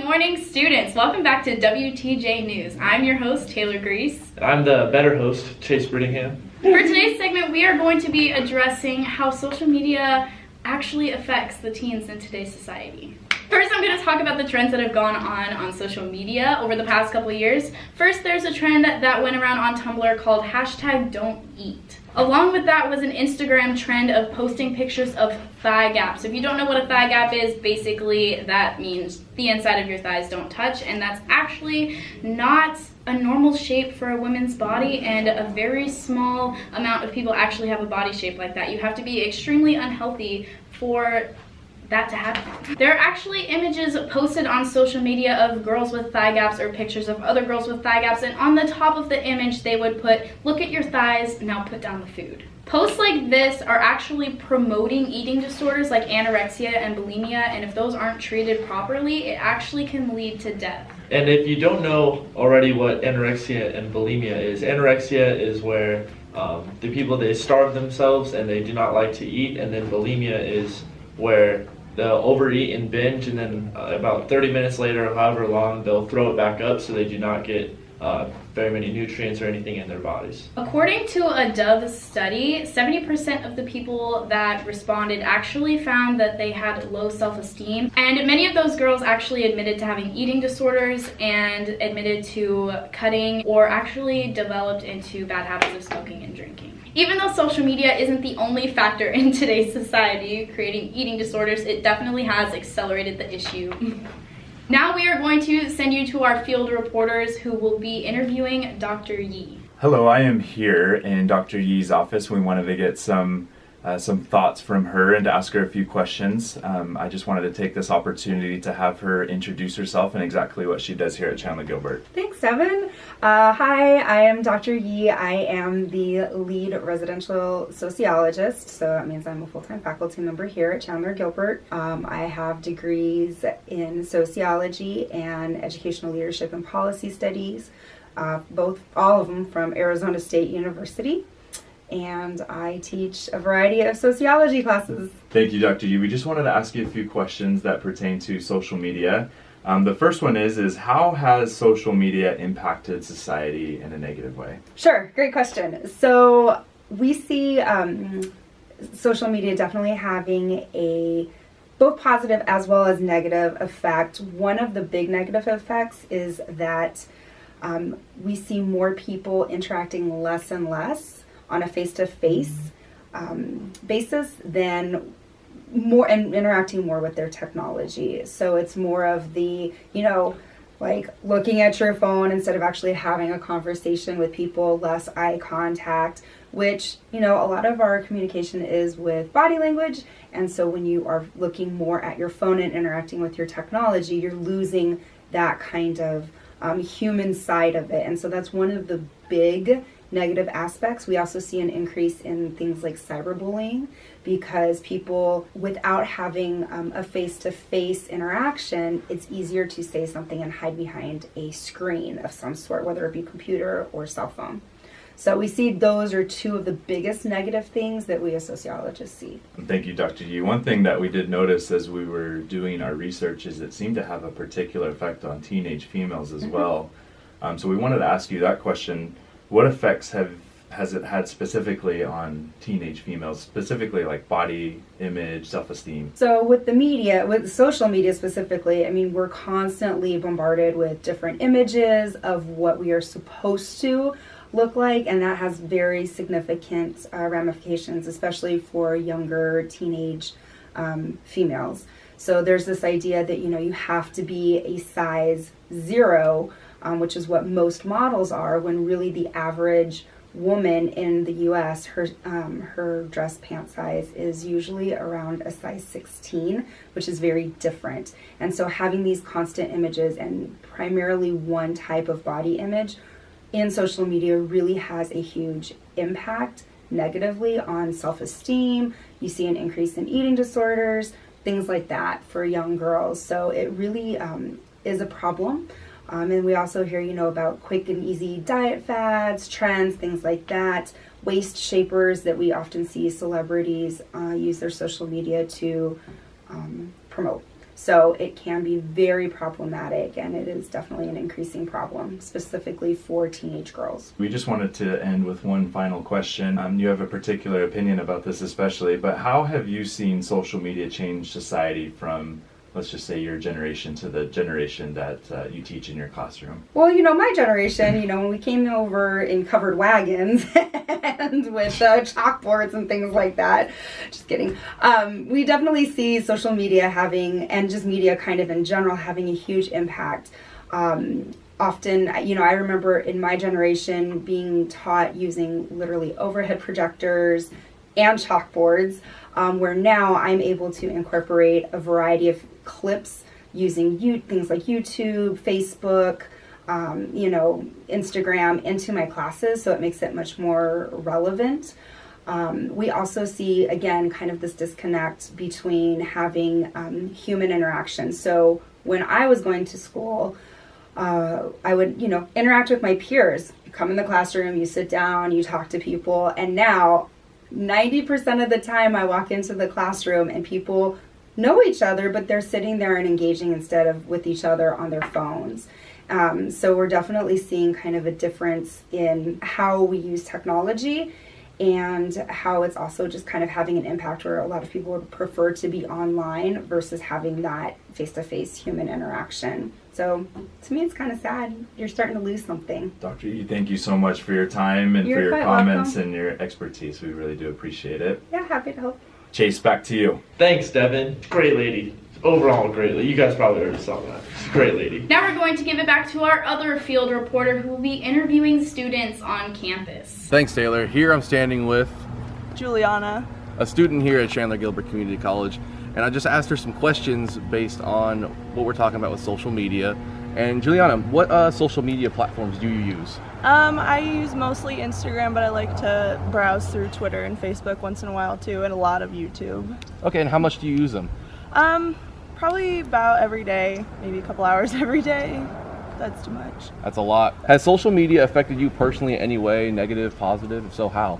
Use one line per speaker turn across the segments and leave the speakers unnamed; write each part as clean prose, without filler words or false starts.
morning, students. Welcome back to WTJ News. I'm your host, Taylor Grease.
I'm the better host, Chase Brittingham.
For today's segment, we are going to be addressing how social media actually affects the teens in today's society. First, I'm going to talk about the trends that have gone on social media over the past couple of years. First, there's a trend that went around on Tumblr called #Don'tEat. Along with that was an Instagram trend of posting pictures of thigh gaps. If you don't know what a thigh gap is, basically that means the inside of your thighs don't touch, and that's actually not a normal shape for a woman's body, and a very small amount of people actually have a body shape like that. You have to be extremely unhealthy for that to happen. There are actually images posted on social media of girls with thigh gaps or pictures of other girls with thigh gaps, and on the top of the image they would put, "Look at your thighs, now put down the food." Posts like this are actually promoting eating disorders like anorexia and bulimia, and if those aren't treated properly, it actually can lead to death.
And if you don't know already what anorexia and bulimia is where the people, they starve themselves and they do not like to eat, and then bulimia is where they'll overeat and binge, and then about 30 minutes later, however long, they'll throw it back up so they do not get very many nutrients or anything in their bodies.
According to a Dove study, 70% of the people that responded actually found that they had low self-esteem, and many of those girls actually admitted to having eating disorders and admitted to cutting, or actually developed into bad habits of smoking and drinking. Even though social media isn't the only factor in today's society creating eating disorders, it definitely has accelerated the issue. Now we are going to send you to our field reporters who will be interviewing Dr. Yi.
Hello, I am here in Dr. Yi's office. We wanted to get some thoughts from her and to ask her a few questions. I just wanted to take this opportunity to have her introduce herself and exactly what she does here at Chandler Gilbert.
Thanks, Evan. Hi, I am Dr. Yi. I am the lead residential sociologist, so that means I'm a full-time faculty member here at Chandler Gilbert. I have degrees in sociology and educational leadership and policy studies, all of them from Arizona State University. And I teach a variety of sociology classes.
Thank you, Dr. Yi. We just wanted to ask you a few questions that pertain to social media. The first one is how has social media impacted society in a negative way?
Sure, great question. So we see social media definitely having a both positive as well as negative effect. One of the big negative effects is that we see more people interacting less and less on a face-to-face basis than more, and interacting more with their technology. So it's more of the, like looking at your phone instead of actually having a conversation with people, less eye contact, which, a lot of our communication is with body language. And so when you are looking more at your phone and interacting with your technology, you're losing that kind of human side of it. And so that's one of the big negative aspects. We also see an increase in things like cyberbullying, because people, without having a face-to-face interaction, it's easier to say something and hide behind a screen of some sort, whether it be computer or cell phone. So we see those are two of the biggest negative things that we as sociologists see.
Thank you, Dr. Yi. One thing that we did notice as we were doing our research is it seemed to have a particular effect on teenage females as well. So we wanted to ask you that question. What effects has it had specifically on teenage females, specifically like body image, self-esteem?
So with the media, with social media specifically, we're constantly bombarded with different images of what we are supposed to look like, and that has very significant ramifications, especially for younger teenage females. So there's this idea that, you have to be a size 0, which is what most models are, when really the average woman in the US, her dress pant size is usually around a size 16, which is very different. And so having these constant images and primarily one type of body image in social media really has a huge impact negatively on self-esteem. You see an increase in eating disorders, things like that for young girls. So it really is a problem. And we also hear, about quick and easy diet fads, trends, things like that, waist shapers that we often see celebrities use their social media to promote. So it can be very problematic, and it is definitely an increasing problem, specifically for teenage girls.
We just wanted to end with one final question. You have a particular opinion about this especially, but how have you seen social media change society from, let's just say, your generation to the generation that you teach in your classroom?
Well, my generation, when we came over in covered wagons and with chalkboards and things like that, just kidding, we definitely see social media having, and just media kind of in general, having a huge impact. Often, I remember in my generation being taught using literally overhead projectors and chalkboards, where now I'm able to incorporate a variety of clips using things like YouTube, Facebook, Instagram into my classes, so it makes it much more relevant. We also see, again, kind of this disconnect between having human interaction. So when I was going to school, I would, interact with my peers. You come in the classroom, you sit down, you talk to people, and now 90% of the time I walk into the classroom and people know each other, but they're sitting there and engaging instead of with each other on their phones. So we're definitely seeing kind of a difference in how we use technology, and how it's also just kind of having an impact where a lot of people would prefer to be online versus having that face-to-face human interaction. So to me, it's kind of sad. You're starting to lose something.
Dr. E, thank you so much for your time and
You're
for your
quite
comments
welcome.
and your expertise. We really do appreciate it.
Yeah, happy to help.
Chase, back to you.
Thanks, Devin. Great lady. Overall, great lady. You guys probably already saw that. She's a great lady.
Now we're going to give it back to our other field reporter who will be interviewing students on campus.
Thanks, Taylor. Here I'm standing with
Juliana.
a student here at Chandler Gilbert Community College, and I just asked her some questions based on what we're talking about with social media. And Juliana, what social media platforms do you use?
I use mostly Instagram, but I like to browse through Twitter and Facebook once in a while too, and a lot of YouTube.
Okay, and how much do you use them?
Probably about every day, maybe a couple hours every day. That's too much.
That's a lot. Has social media affected you personally in any way, negative, positive? If so, how?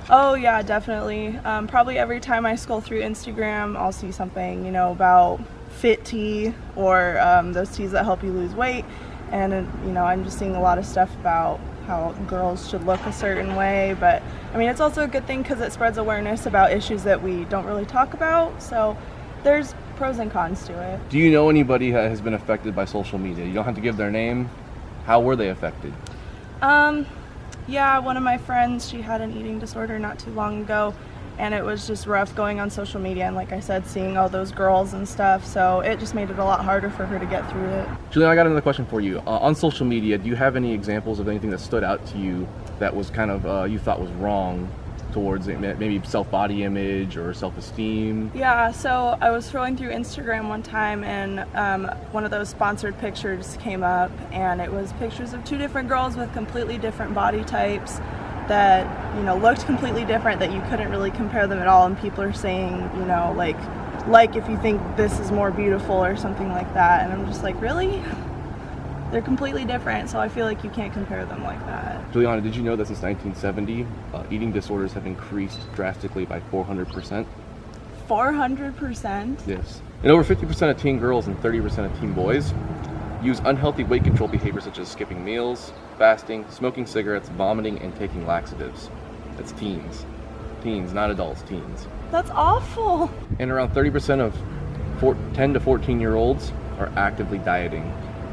Oh yeah, definitely. Probably every time I scroll through Instagram, I'll see something, about fit tea or those teas that help you lose weight. And, I'm just seeing a lot of stuff about how girls should look a certain way. But, it's also a good thing because it spreads awareness about issues that we don't really talk about. So there's pros and cons to it.
Do you know anybody that has been affected by social media? You don't have to give their name. How were they affected?
Yeah, one of my friends, she had an eating disorder not too long ago, and it was just rough going on social media and, like I said, seeing all those girls and stuff, so it just made it a lot harder for her to get through it.
Juliana, I got another question for you. On social media, do you have any examples of anything that stood out to you that was kind of you thought was wrong towards maybe self-body image or self-esteem?
Yeah, so I was scrolling through Instagram one time, and one of those sponsored pictures came up, and it was pictures of two different girls with completely different body types that looked completely different, that you couldn't really compare them at all, and people are saying like if you think this is more beautiful or something like that, and I'm just like, really? They're completely different, so I feel like you can't compare them like that.
Juliana, did you know that since 1970, eating disorders have increased drastically by 400%?
400%?
Yes. And over 50% of teen girls and 30% of teen boys use unhealthy weight control behaviors such as skipping meals, fasting, smoking cigarettes, vomiting, and taking laxatives. That's teens. Teens, not adults, teens.
That's awful.
And around 30% of 10 to 14-year-olds are actively dieting.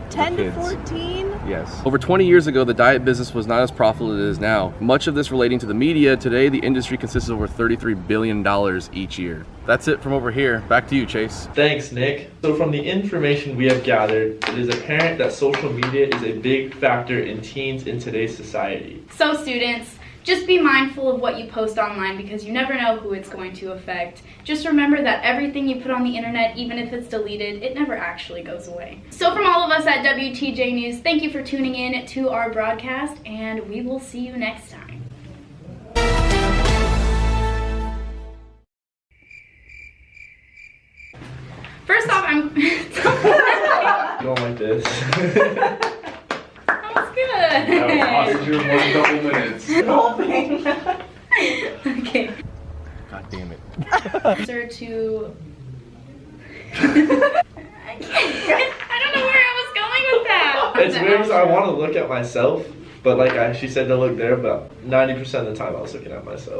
10 to
kids.
14?
Yes. Over 20 years ago, the diet business was not as profitable as it is now. Much of this relating to the media. Today, the industry consists of over $33 billion each year. That's it from over here. Back to you, Chase.
Thanks, Nick. So from the information we have gathered, it is apparent that social media is a big factor in teens in today's society.
So students, just be mindful of what you post online because you never know who it's going to affect. Just remember that everything you put on the internet, even if it's deleted, it never actually goes away. So from all of us at WTJ News, thank you for tuning in to our broadcast, and we will see you next time. First off, I'm...
Going like this.
That was good.
Cost you one double minutes.
The whole thing.
Okay.
God damn it.
Answer to...
it's weird because I want to look at myself, but like she said to look there, but 90% of the time I was looking at myself.